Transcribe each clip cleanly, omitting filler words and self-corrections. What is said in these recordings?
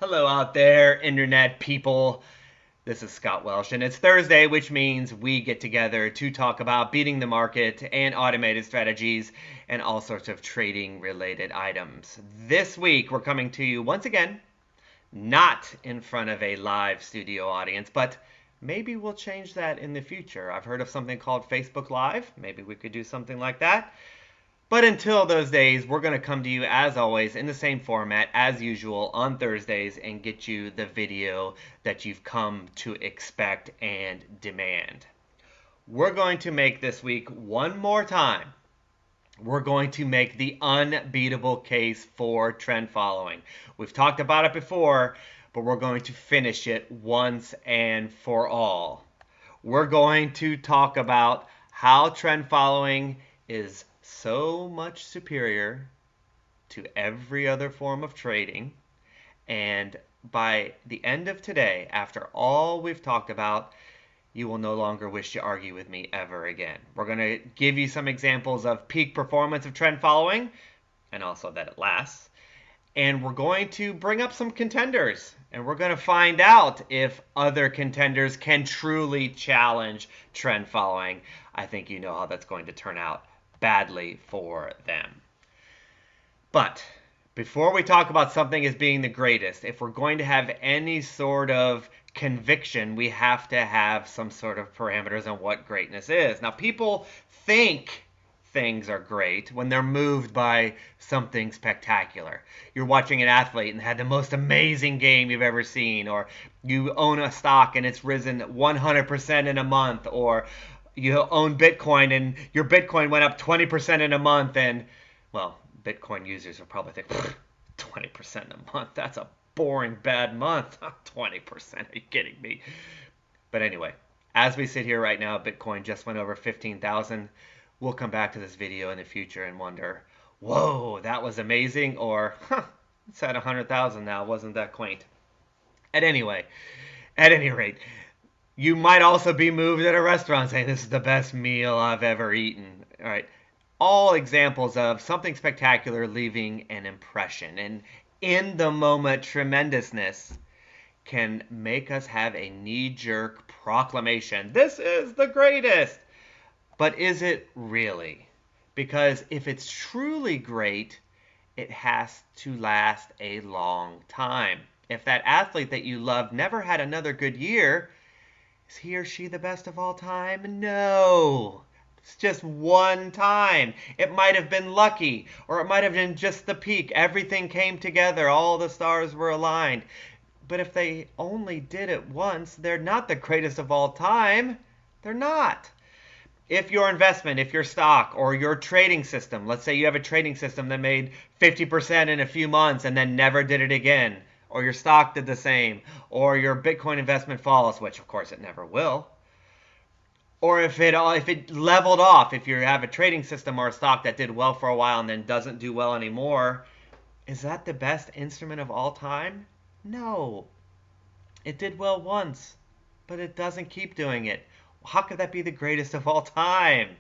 Hello out there, internet people. This is Scott Welsh, and it's Thursday, which means we get together to talk about beating the market and automated strategies and all sorts of trading related items. This week, we're coming to you once again, not in front of a live studio audience, but maybe we'll change that in the future. I've heard of something called Facebook Live. Maybe we could do something like that. But until those days, we're going to come to you as always in the same format as usual on Thursdays and get you the video that you've come to expect and demand. We're going to make this week one more time. We're going to make the unbeatable case for trend following. We've talked about it before, but we're going to finish it once and for all. We're going to talk about how trend following is so much superior to every other form of trading. And by the end of today, after all we've talked about, you will no longer wish to argue with me ever again. We're going to give you some examples of peak performance of trend following, and also that it lasts. And we're going to bring up some contenders, and we're going to find out if other contenders can truly challenge trend following. I think you know how that's going to turn out badly for them. But before we talk about something as being the greatest, if we're going to have any sort of conviction, we have to have some sort of parameters on what greatness is. Now, people think things are great when they're moved by something spectacular. You're watching an athlete and had the most amazing game you've ever seen, or you own a stock and it's risen 100% in a month, or you own Bitcoin and your Bitcoin went up 20% in a month, and well, Bitcoin users will probably think 20% in a month, that's a boring bad month. 20%, are you kidding me? But anyway, as we sit here right now, Bitcoin just went over 15,000. We'll come back to this video in the future and wonder, whoa, that was amazing, or it's at 100,000 now, wasn't that quaint? At any rate, you might also be moved at a restaurant saying, this is the best meal I've ever eaten. All right. All examples of something spectacular leaving an impression. And in the moment tremendousness can make us have a knee-jerk proclamation. This is the greatest. But is it really? Because if it's truly great, it has to last a long time. If that athlete that you love never had another good year, is he or she the best of all time? No. It's just one time. It might have been lucky, or it might have been just the peak. Everything came together. All the stars were aligned. But if they only did it once, they're not the greatest of all time. They're not. If your investment, if your stock, or your trading system, let's say you have a trading system that made 50% in a few months and then never did it again, or your stock did the same, or your Bitcoin investment falls, which of course it never will, or if it leveled off, if you have a trading system or a stock that did well for a while and then doesn't do well anymore, is that the best instrument of all time? No. It did well once, but it doesn't keep doing it. How could that be the greatest of all time?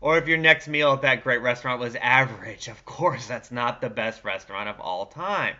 Or if your next meal at that great restaurant was average, of course that's not the best restaurant of all time.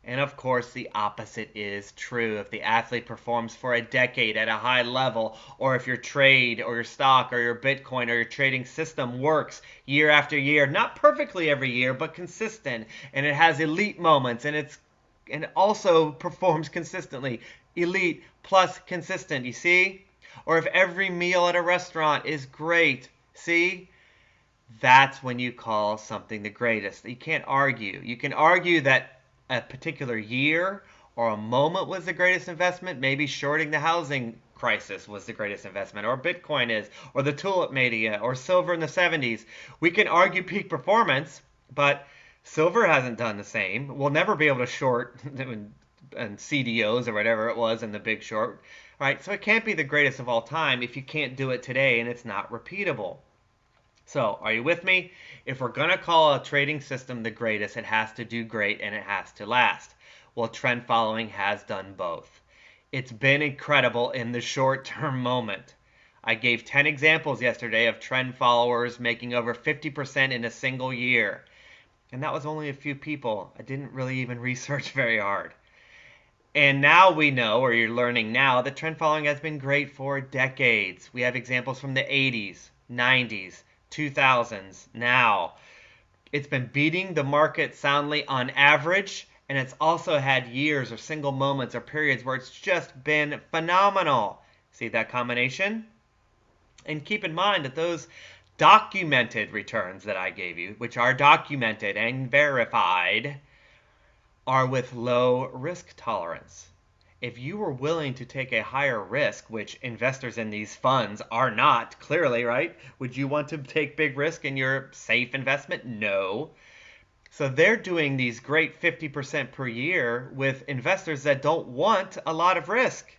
And of course, the opposite is true. If the athlete performs for a decade at a high level, or if your trade or your stock or your Bitcoin or your trading system works year after year, not perfectly every year, but consistent, and it has elite moments, and it also performs consistently, elite plus consistent, you see? Or if every meal at a restaurant is great, see? That's when you call something the greatest. You can't argue. You can argue that a particular year or a moment was the greatest investment. Maybe shorting the housing crisis was the greatest investment, or Bitcoin is, or the tulip mania, or silver in the 70s. We can argue peak performance, but silver hasn't done the same. We'll never be able to short and CDOs or whatever it was in the Big Short. Right? So it can't be the greatest of all time if you can't do it today and it's not repeatable. So, are you with me? If we're going to call a trading system the greatest, it has to do great and it has to last. Well, trend following has done both. It's been incredible in the short-term moment. I gave 10 examples yesterday of trend followers making over 50% in a single year. And that was only a few people. I didn't really even research very hard. And now we know, or you're learning now, that trend following has been great for decades. We have examples from the 80s, 90s, 2000s. Now, it's been beating the market soundly on average, and it's also had years or single moments or periods where it's just been phenomenal. See that combination? And keep in mind that those documented returns that I gave you, which are documented and verified, are with low risk tolerance. If you were willing to take a higher risk, which investors in these funds are not, clearly, right? Would you want to take big risk in your safe investment? No. So they're doing these great 50% per year with investors that don't want a lot of risk.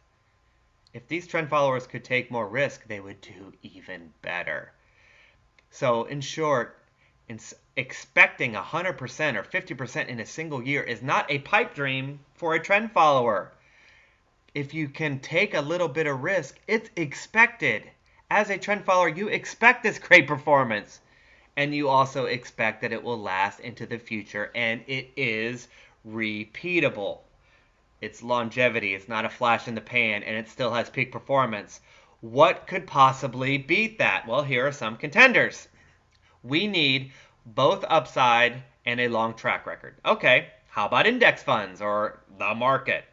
If these trend followers could take more risk, they would do even better. So in short, expecting 100% or 50% in a single year is not a pipe dream for a trend follower. If you can take a little bit of risk, it's expected. As a trend follower, you expect this great performance. And you also expect that it will last into the future, and it is repeatable. It's longevity. It's not a flash in the pan, and it still has peak performance. What could possibly beat that? Well, here are some contenders. We need both upside and a long track record. Okay, how about index funds or the market?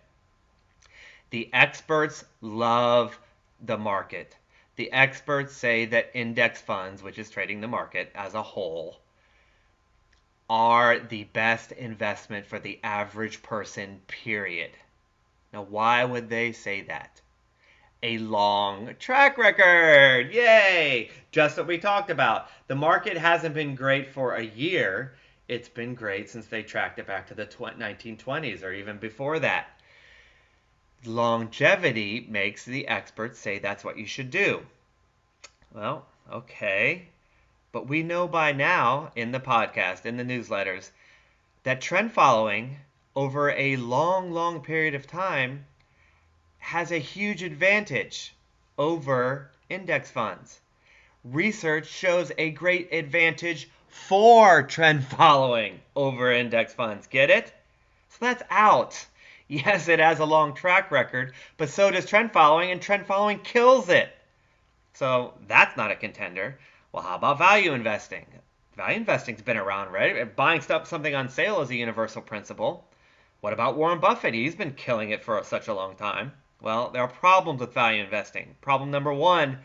The experts love the market. The experts say that index funds, which is trading the market as a whole, are the best investment for the average person, period. Now, why would they say that? A long track record. Yay! Just what we talked about. The market hasn't been great for a year. It's been great since they tracked it back to the 1920s or even before that. Longevity makes the experts say that's what you should do. Well, okay. But we know by now in the podcast, in the newsletters, that trend following over a long, long period of time has a huge advantage over index funds. Research shows a great advantage for trend following over index funds. Get it? So that's out. Yes, it has a long track record, but so does trend following, and trend following kills it. So that's not a contender. Well, how about value investing? Value investing's been around, right? Buying something on sale is a universal principle. What about Warren Buffett? He's been killing it for such a long time. Well, there are problems with value investing. Problem number one,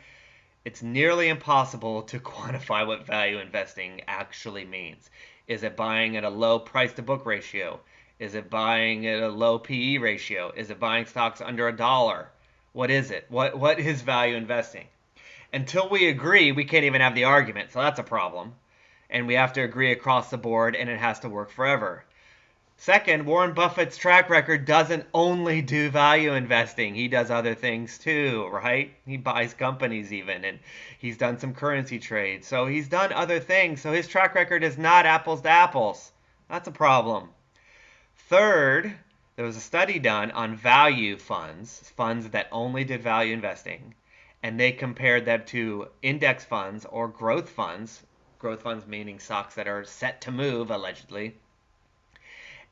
it's nearly impossible to quantify what value investing actually means. Is it buying at a low price to book ratio? Is it buying at a low PE ratio? Is it buying stocks under $1? What is it? What is value investing? Until we agree, we can't even have the argument. So that's a problem. And we have to agree across the board, and it has to work forever. Second, Warren Buffett's track record doesn't only do value investing. He does other things too, right? He buys companies even, and he's done some currency trades. So he's done other things. So his track record is not apples to apples. That's a problem. Third, there was a study done on value funds, funds that only did value investing, and they compared them to index funds or growth funds meaning stocks that are set to move, allegedly,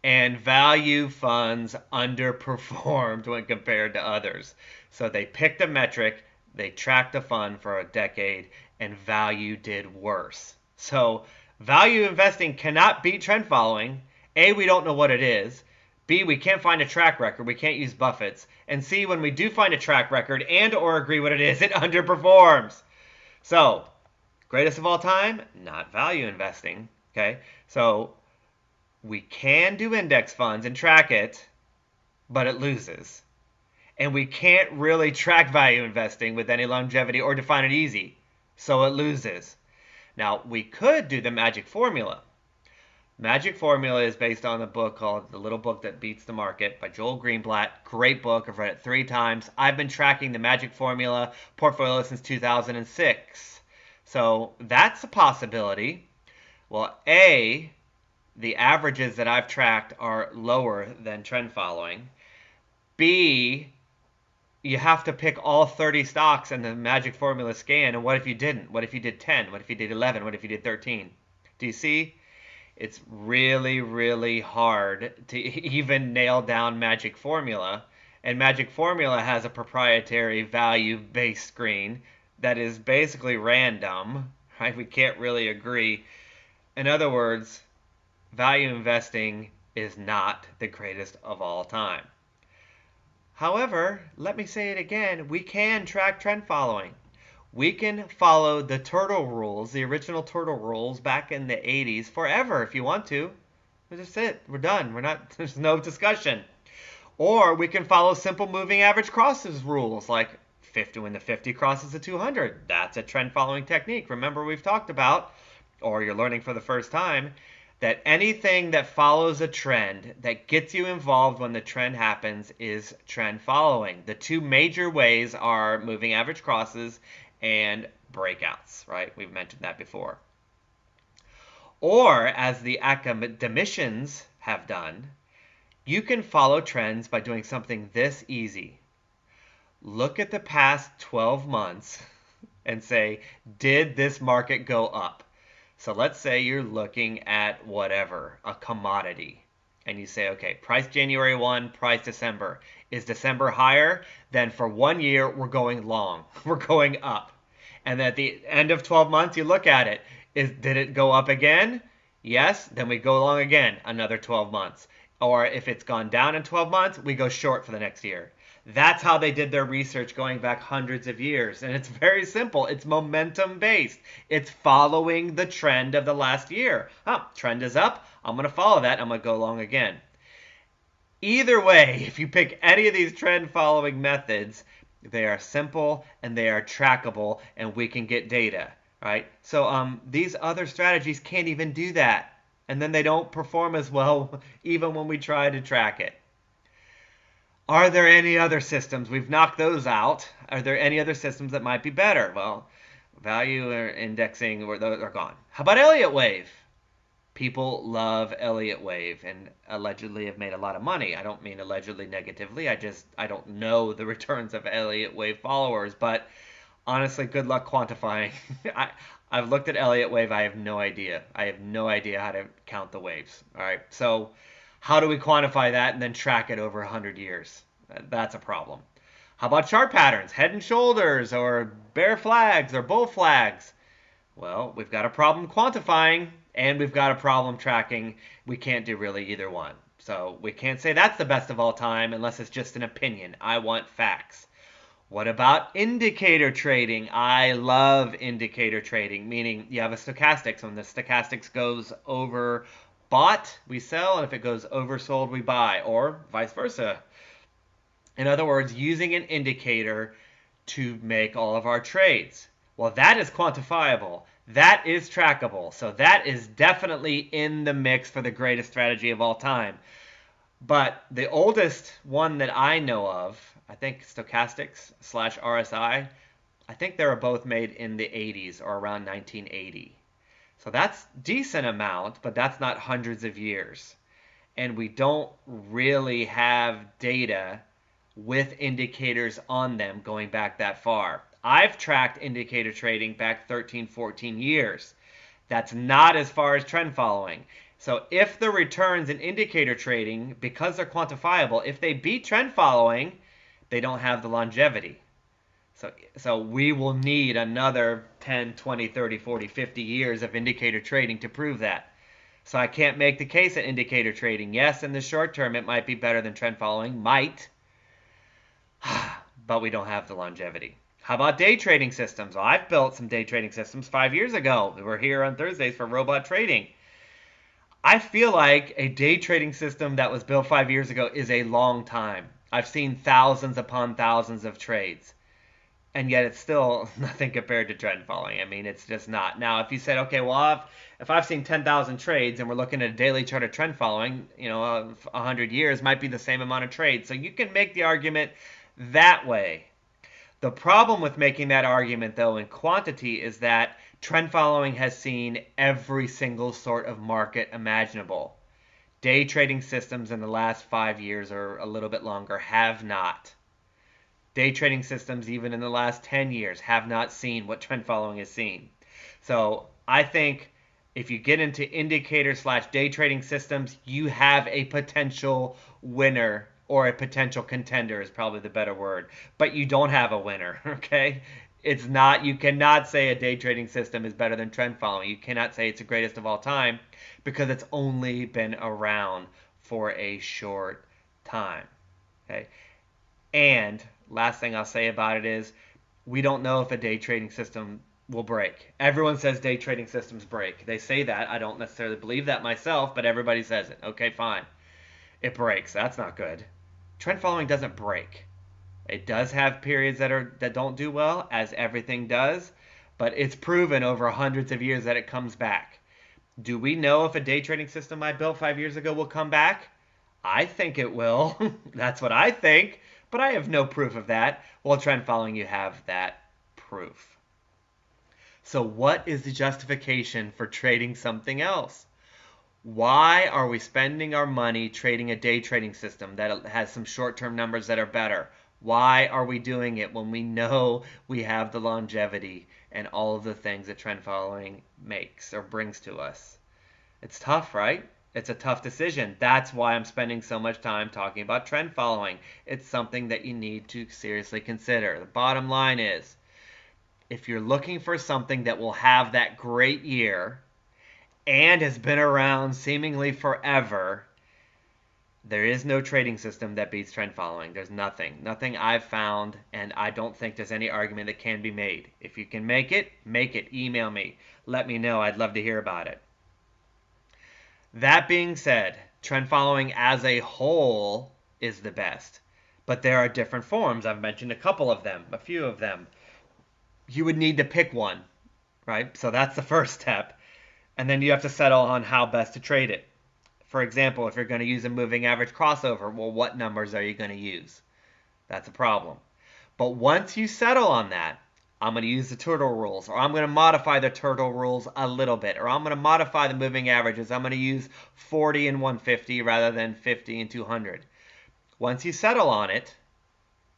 and value funds underperformed when compared to others. So they picked a metric, they tracked a fund for a decade, and value did worse. So value investing cannot beat trend following. A, we don't know what it is. B, we can't find a track record. We can't use Buffett's. And C, when we do find a track record and or agree what it is, it underperforms. So, greatest of all time, not value investing. Okay, so we can do index funds and track it, but it loses. And we can't really track value investing with any longevity or define it easy, so it loses. Now, we could do the magic formula. Magic Formula is based on a book called The Little Book That Beats the Market by Joel Greenblatt. Great book. I've read it 3 times. I've been tracking the Magic Formula portfolio since 2006. So that's a possibility. Well, A, the averages that I've tracked are lower than trend following. B, you have to pick all 30 stocks in the Magic Formula scan. And what if you didn't? What if you did 10? What if you did 11? What if you did 13? Do you see? It's really, really hard to even nail down Magic Formula. And Magic Formula has a proprietary value-based screen that is basically random, right? We can't really agree. In other words, value investing is not the greatest of all time. However, let me say it again, we can track trend following. We can follow the turtle rules, the original turtle rules back in the 80s forever if you want to. That's it. We're done. There's no discussion. Or we can follow simple moving average crosses rules like 50 when the 50 crosses the 200. That's a trend following technique. Remember we've talked about, or you're learning for the first time, that anything that follows a trend that gets you involved when the trend happens is trend following. The two major ways are moving average crosses and breakouts, right? We've mentioned that before. Or, as the academicians have done, you can follow trends by doing something this easy. Look at the past 12 months and say, did this market go up? So let's say you're looking at whatever, a commodity, and you say, okay, price January 1, price December. Is December higher? Then for 1 year, we're going long. We're going up. And at the end of 12 months, you look at it. Did it go up again? Yes. Then we go long again, another 12 months. Or if it's gone down in 12 months, we go short for the next year. That's how they did their research going back hundreds of years. And it's very simple. It's momentum based. It's following the trend of the last year. Trend is up. I'm going to follow that. I'm going to go long again. Either way, if you pick any of these trend following methods, they are simple and they are trackable and we can get data, right? So these other strategies can't even do that. And then they don't perform as well even when we try to track it. Are there any other systems? We've knocked those out. Are there any other systems that might be better? Well, value or indexing, those are gone. How about Elliott Wave? People love Elliott Wave and allegedly have made a lot of money. I don't mean allegedly negatively. I don't know the returns of Elliott Wave followers, but honestly, good luck quantifying. I've looked at Elliott Wave. I have no idea. I have no idea how to count the waves. All right, so how do we quantify that and then track it over 100 years? That's a problem. How about chart patterns, head and shoulders, or bear flags, or bull flags? Well, we've got a problem quantifying, and we've got a problem tracking. We can't do really either one. So we can't say that's the best of all time unless it's just an opinion. I want facts. What about indicator trading? I love indicator trading, meaning you have a stochastics. When the stochastics goes over bought, we sell, and if it goes oversold, we buy, or vice versa. In other words, using an indicator to make all of our trades. Well, that is quantifiable. That is trackable. So that is definitely in the mix for the greatest strategy of all time. But the oldest one that I know of, I think stochastics / RSI, I think they were both made in the 80s or around 1980. So that's decent amount, but that's not hundreds of years. And we don't really have data with indicators on them going back that far. I've tracked indicator trading back 13, 14 years. That's not as far as trend following. So if the returns in indicator trading, because they're quantifiable, if they beat trend following, they don't have the longevity. So we will need another 10, 20, 30, 40, 50 years of indicator trading to prove that. So I can't make the case that indicator trading, yes, in the short term, it might be better than trend following, might, but we don't have the longevity. How about day trading systems? Well, I've built some day trading systems 5 years ago. We were here on Thursdays for robot trading. I feel like a day trading system that was built 5 years ago is a long time. I've seen thousands upon thousands of trades. And yet it's still nothing compared to trend following. I mean, it's just not. Now, if you said, okay, well, if I've seen 10,000 trades and we're looking at a daily chart of trend following, 100 years might be the same amount of trades. So you can make the argument that way. The problem with making that argument, though, in quantity is that trend following has seen every single sort of market imaginable. Day trading systems in the last 5 years or a little bit longer have not. Day trading systems, even in the last 10 years, have not seen what trend following has seen. So I think If you get into indicator/day trading systems, you have a potential winner, or a potential contender is probably the better word, but you don't have a winner, okay? It's not, you cannot say a day trading system is better than trend following. You cannot say it's the greatest of all time because it's only been around for a short time, okay? And last thing I'll say about it is we don't know if a day trading system will break. Everyone says day trading systems break. They say that. I don't necessarily believe that myself, but everybody says it. Okay, fine. It breaks. That's not good. Trend following doesn't break. It does have periods that don't do well, as everything does, but it's proven over hundreds of years that it comes back. Do we know if a day trading system I built 5 years ago will come back? I think it will. That's what I think, but I have no proof of that. Well, trend following, you have that proof. So what is the justification for trading something else? Why are we spending our money trading a day trading system that has some short-term numbers that are better? Why are we doing it when we know we have the longevity and all of the things that trend following makes or brings to us? It's tough, right? It's a tough decision. That's why I'm spending so much time talking about trend following. It's something that you need to seriously consider. The bottom line is, if you're looking for something that will have that great year and has been around seemingly forever, there is no trading system that beats trend following. There's nothing. Nothing I've found, and I don't think there's any argument that can be made. If you can make it, make it. Email me. Let me know. I'd love to hear about it. That being said, trend following as a whole is the best. But there are different forms. I've mentioned a couple of them, a few of them. You would need to pick one, right? So that's the first step. And then you have to settle on how best to trade it. For example, if you're going to use a moving average crossover, well, what numbers are you going to use? That's a problem. But once you settle on that, I'm going to use the turtle rules, or I'm going to modify the turtle rules a little bit, or I'm going to modify the moving averages. I'm going to use 40 and 150 rather than 50 and 200. Once you settle on it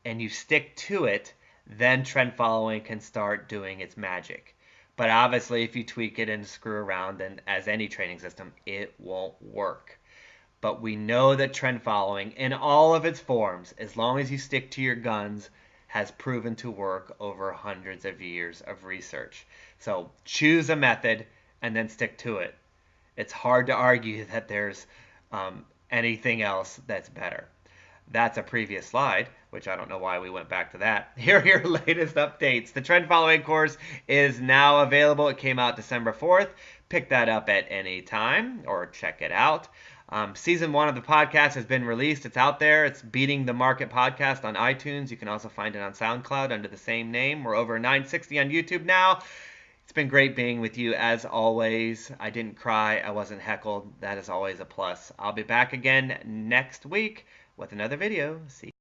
and you stick to it, then trend following can start doing its magic. But obviously, if you tweak it and screw around, then as any trading system, it won't work. But we know that trend following, in all of its forms, as long as you stick to your guns, has proven to work over hundreds of years of research. So choose a method and then stick to it. It's hard to argue that there's anything else that's better. That's a previous slide, which I don't know why we went back to that. Here are your latest updates. The trend following course is now available. It came out December 4th. Pick that up at any time or check it out. Season 1 of the podcast has been released. It's out there. It's Beating the Market Podcast on iTunes. You can also find it on SoundCloud under the same name. We're over 960 on YouTube now. It's been great being with you as always. I didn't cry. I wasn't heckled. That is always a plus. I'll be back again next week with another video. See you.